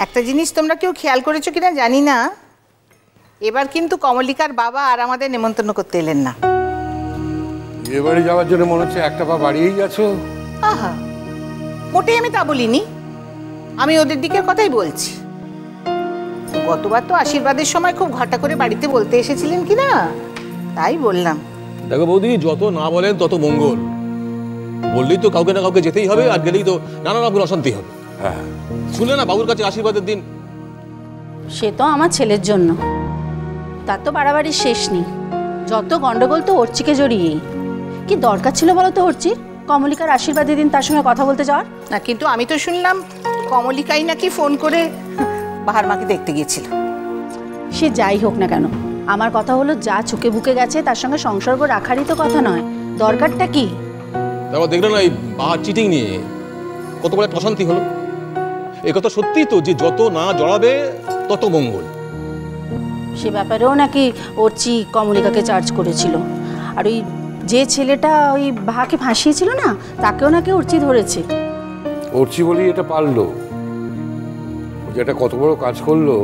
একটা জিনিস তোমরা কেউ খেয়াল করেছো কিনা জানি না, এবার কিন্তু কমলিকার বাবা আর আমাদের নেমন্তন্ন করতে এলেন না। এবারে যাওয়ার জন্য মনে হচ্ছে একটা পা বাড়িয়েই গেছো। আহা, মোটেই আমি তা বলিনি, আমি ওদের দিকের কথাই বলছি। গতবার তো আশীর্বাদের সময় খুব ঘটা করে বাড়িতে বলতে এসেছিলেন কিনা, তাই বললাম। দেখো বৌদি, যত না বলেন তত মঙ্গল। বললেই তো কাউকে না কাউকে যেতেই হবে, আর গেলেই তো নানা রকম অশান্তি হবে। হ্যাঁ, শুনলে না বাবুর কাছে আশীর্বাদের দিন। সে তো আমার ছেলের জন্য, তার তো বাড়াবাড়ির শেষ নেই। যত গন্ডগোল তো অর্চিকে জড়িয়ে। কি দরকার ছিল বলো তো অর্চির কমলিকার আশীর্বাদের দিন তার সঙ্গে কথা বলতে যাওয়ার? না, কিন্তু আমি তো শুনলাম কমলিকাই নাকি ফোন করে বাহার মাকে দেখতে গিয়েছিল। সে যাই হোক না কেন, আমার কথা হলো যা চুকে বুকে গেছে তার সঙ্গে সংসর্গ রাখারই তো কথা নয়। দরকারটা কি? তারপর দেখলে না এই বাহার চিটিং নিয়ে কত বড় অশান্তি হলো। এ কথা সত্যি তো যে যত না জড়াবে তত মঙ্গল। সে ব্যাপারেও নাকি অর্চি কমলিকাকে চার্জ করেছিল। আর ওই যে ছেলেটা ওই বাহাকে ফাঁসিয়েছিল না, তাকেও নাকি অর্চি ধরেছে। অর্চি বলি এটা পারলো, যেটা কত বড় কাজ করলো।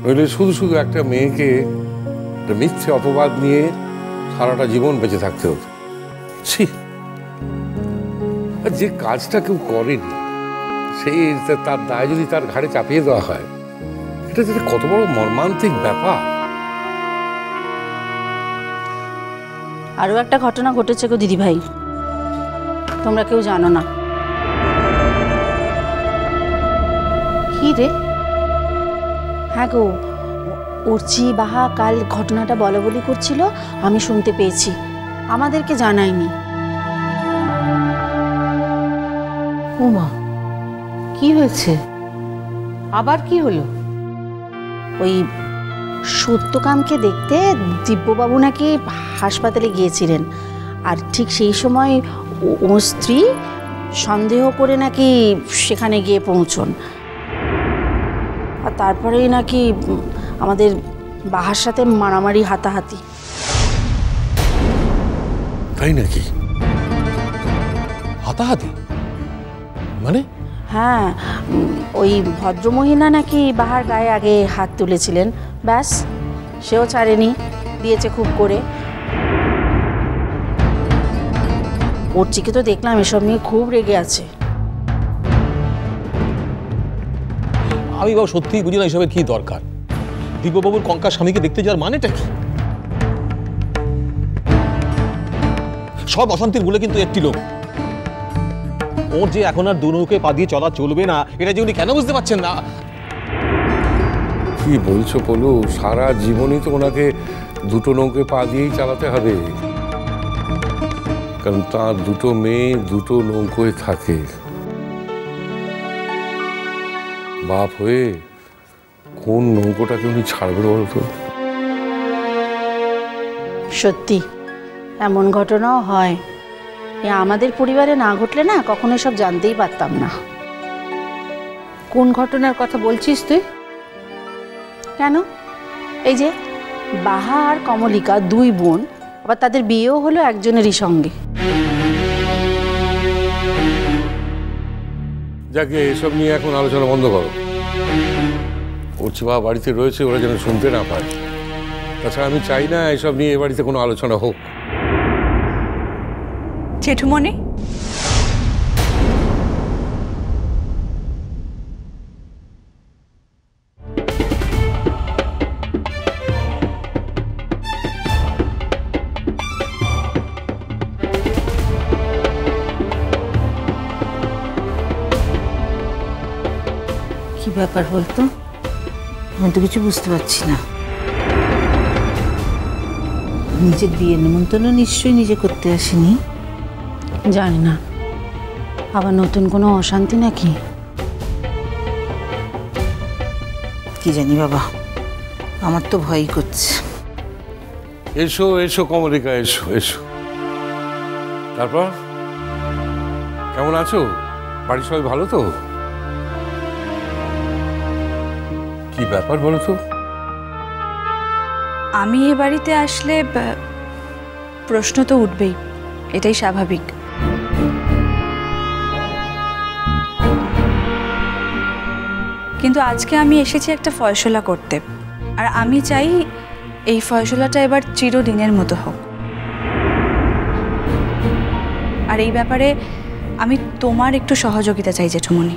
নইলে শুধু শুধু একটা মেয়েকে মিথ্যে অপবাদ নিয়ে সারাটা জীবন বেঁচে থাকতে হতো। ছি, যে কাজটা কেউ করেনি সেই তার দায় যদি তার ঘাড়ে চাপিয়ে দেওয়া হয়, এটা যেটা কত বড় মর্মান্তিক ব্যাপার। আরও একটা ঘটনা ঘটেছে গো দিদিভাই, তোমরা কেউ জানো না। কি রে? হ্যাঁ গো, অর্চি বাহা কাল ঘটনাটা বলা বলি করছিল, আমি শুনতে পেয়েছি, আমাদেরকে জানায়নি। উমা, কি হয়েছে? আবার কি হলো? ওই সত্যকামকে দেখতে দিব্যবাবু নাকি হাসপাতালে গিয়েছিলেন, আর ঠিক সেই সময় ওর স্ত্রী সন্দেহ করে নাকি সেখানে গিয়ে পৌঁছন। আর তারপরেই নাকি আমাদের বাহার সাথে মারামারি, হাতাহাতি। তাই নাকি? হাতাহাতি মানে? হ্যাঁ, ওই ভদ্রমহিলা নাকি বাহার গায়ে আগে হাত তুলেছিলেন, ব্যাস সেও ছাড়েনি, দিয়েছে খুব করে। অর্চিকে তো দেখলাম এসব নিয়ে খুব রেগে আছে। আমি বাবু সত্যিই বুঝি না এসবের কি দরকার। দিব্যবাবুর কঙ্কা স্বামীকে দেখতে যাওয়ার মানেটা কি? সব অশান্তির মূলে কিন্তু একটি লোক। ওর যে এখন আর দু নৌকে পা দিয়ে চলা চলবে না, এটা যে উনি কেন বুঝতে পারছেন না? কি বলছো পলু? সারা জীবনই তো ওনাকে দুটো নৌকে পা দিয়েই চালাতে হবে, কারণ তার দুটো মেয়ে দুটো নৌকোয় থাকে। বাপ হয়ে কোন নৌকোটাকে উনি ছাড়বে বলতো? সত্যি এমন ঘটনাও হয়, এ আমাদের পরিবারে না ঘটলে না কখনো এসব জানতেই পারতাম না। কোন ঘটনার কথা বলছিস তুই? কেন, এই যে বাহা আর কমলিকা দুই বোন, আবার তাদের বিয়েও হলো একজনেরই সঙ্গে। যাকে এসব নিয়ে এখন আলোচনা বন্ধ করো। অর্চি বাবা বাড়িতে রয়েছে, ওরা যেন শুনতে না পায়। তাছাড়া আমি চাই না এসব নিয়ে এ বাড়িতে কোনো আলোচনা হোক। জেঠুমণি, কি ব্যাপার বলতো? আমি তো কিছু বুঝতে পারছি না। নিজের বিয়ের নিমন্ত্রণ নিশ্চয়ই নিজে করতে আসেনি। জানি না, আবার নতুন কোনো অশান্তি নাকি? কি জানি বাবা, আমার তো ভয়ই করছে। এসো এসো কমলিকা, এসো এসো। তারপর কেমন আছো? বাড়ির সবাই ভালো তো? কি ব্যাপার বলো তো? আমি এ বাড়িতে আসলে প্রশ্ন তো উঠবেই, এটাই স্বাভাবিক। কিন্তু আজকে আমি এসেছি একটা ফয়সলা করতে, আর আমি চাই এই ফয়সলাটা এবার চিরদিনের মতো হোক। আর এই ব্যাপারে আমি তোমার একটু সহযোগিতা চাই জেঠুমনি।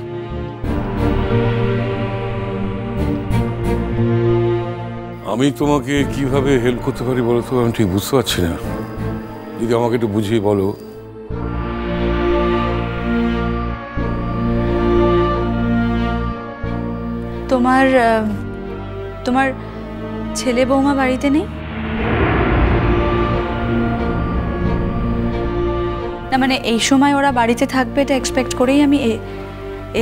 আমি তোমাকে কিভাবে হেল্প করতে পারি বলো তো, আমি ঠিক বুঝতে পারছি না। যদি আমাকে একটু বুঝিয়ে বলো। তোমার তোমার ছেলে বৌমা বাড়িতে নেই? না মানে এই সময় ওরা বাড়িতে থাকবে এটা এক্সপেক্ট করেই আমি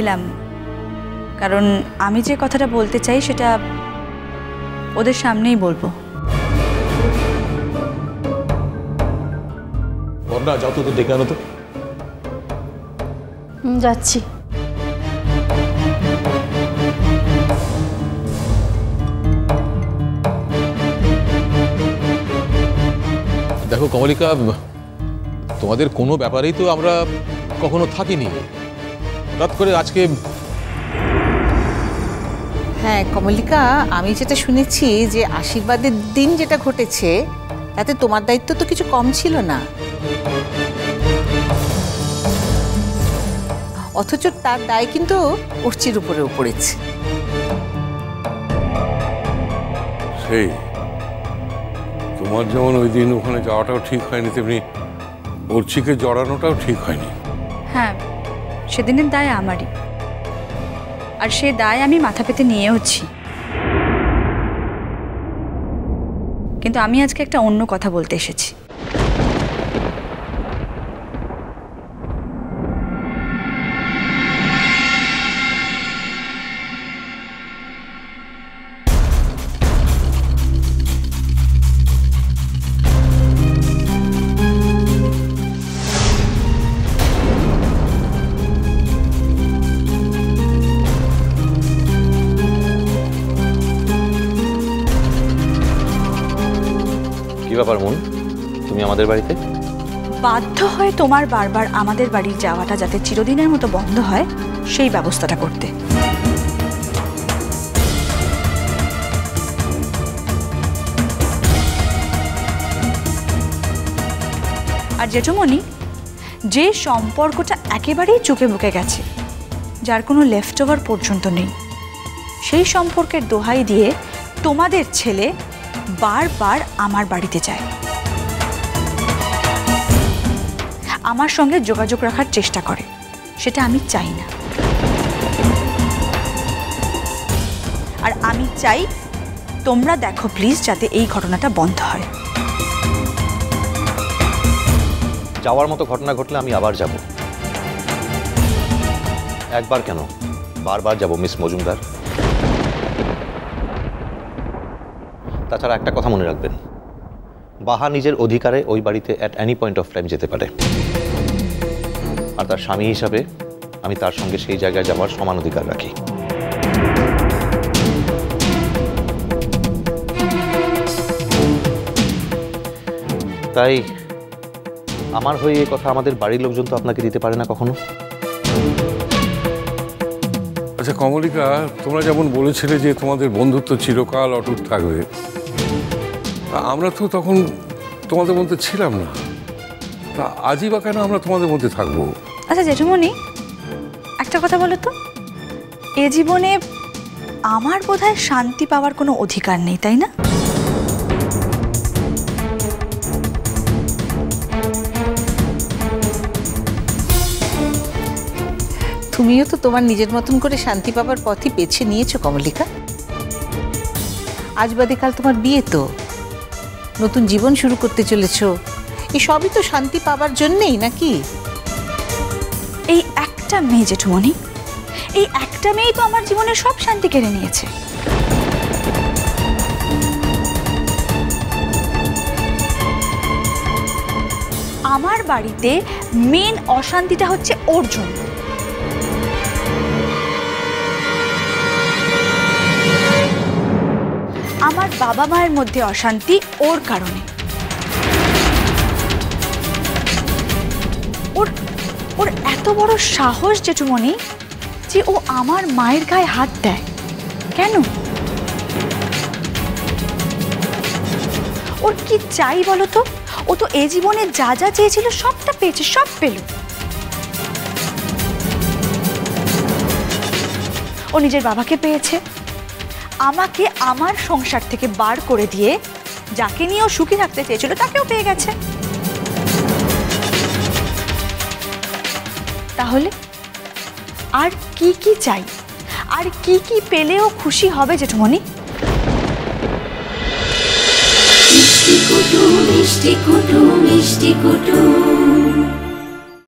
এলাম, কারণ আমি যে কথাটা বলতে চাই সেটা ওদের সামনেই বলবো। বর্ণা, যাও তো ডেকে আনো তো। যাচ্ছি। দেখো কমলিকা, তোমাদের কোনো ব্যাপারেই তো আমরা কখনো থাকিনি। হঠাৎ করে আজকে হ্যাঁ কমলিকা, আমি যেটা শুনেছি যে আশীর্বাদের দিন যেটা ঘটেছে তাতে তোমার দায়িত্ব তো কিছু কম ছিল না, অথচ তার দায় কিন্তু অর্চির উপরেও পড়েছে। সেই তোমার যেমন ওই দিন ওখানে যাওয়াটাও ঠিক হয়নি, তেমনি অর্চিকে জড়ানোটাও ঠিক হয়নি। হ্যাঁ, সেদিনের দায় আমারই, আর সে দায় আমি মাথা পেতে নিয়েওছি। কিন্তু আমি আজকে একটা অন্য কথা বলতে এসেছি। ব্যাপার মন, তুমি আমাদের বাড়িতে? বাধ্য হয়ে তোমার বারবার আমাদের বাড়ি যাওয়াটা যাতে চিরদিনের মতো বন্ধ হয় সেই ব্যবস্থাটা করতে। আর জেঠুমনি, যে সম্পর্কটা একেবারেই চুকে বুকে গেছে, যার কোনো লেফট ওভার পর্যন্ত নেই, সেই সম্পর্কের দোহাই দিয়ে তোমাদের ছেলে বারবার আমার বাড়িতে যায়, আমার সঙ্গে যোগাযোগ রাখার চেষ্টা করে। সেটা আমি চাই না, আর আমি চাই তোমরা দেখো প্লিজ যাতে এই ঘটনাটা বন্ধ হয়। যাওয়ার মতো ঘটনা ঘটলে আমি আবার যাব। একবার কেন, বারবার যাব মিস মজুমদার। তাছাড়া একটা কথা মনে রাখবেন, বাহা নিজের অধিকারে ওই বাড়িতে at any point of time যেতে পারে, আর তার স্বামী হিসাবে আমি তার সঙ্গে সেই জায়গায় যাওয়ার সমান অধিকার রাখি। তাই আমার হয়ে এই কথা আমাদের বাড়ির লোকজন তো আপনাকে দিতে পারে না কখনো। আচ্ছা কমলিকা, তোমরা যেমন বলেছিলে যে তোমাদের বন্ধুত্ব চিরকাল অটুট থাকবে, আমরা তো তখন তোমাদের মধ্যে ছিলাম না, তা আজই বা কেন আমরা তোমাদের মধ্যে থাকবো? আচ্ছা জেঠুমনি, একটা কথা বলো তো, এ জীবনে আমার বোধহয় শান্তি পাওয়ার কোনো অধিকার নেই, তাই না? তুমিও তো তোমার নিজের মতন করে শান্তি পাবার পথই বেছে নিয়েছো কমলিকা। আজ বাদে কাল তোমার বিয়ে, তো নতুন জীবন শুরু করতে চলেছো, এই সবই তো শান্তি পাবার জন্যেই নাকি? এই একটা মেয়ে জেঠুমনি, এই একটা মেয়েই তো আমার জীবনের সব শান্তি কেড়ে নিয়েছে। আমার বাড়িতে মেন অশান্তিটা হচ্ছে ওর জন্য। আমার বাবা মায়ের মধ্যে অশান্তি ওর কারণে। ওর এত বড় সাহস জেঠুমনি যে ও আমার মায়ের গায়ে হাত দেয়। কেন? ওর কি চাই বলো তো? ও তো এই জীবনে যা যা চেয়েছিল সবটা পেয়েছে, সব পেল। ও নিজের বাবাকে পেয়েছে, আমাকে আমার সংসার থেকে বার করে দিয়ে যাকে নিয়ে ও সুখী থাকতে চেয়েছিল তাকেও পেয়ে গেছে। তাহলে আর কি কি চাই, আর কি কি পেলেও খুশি হবে জেঠুমনি? মিষ্টি কুটু মিষ্টি কুটু মিষ্টি কুটু।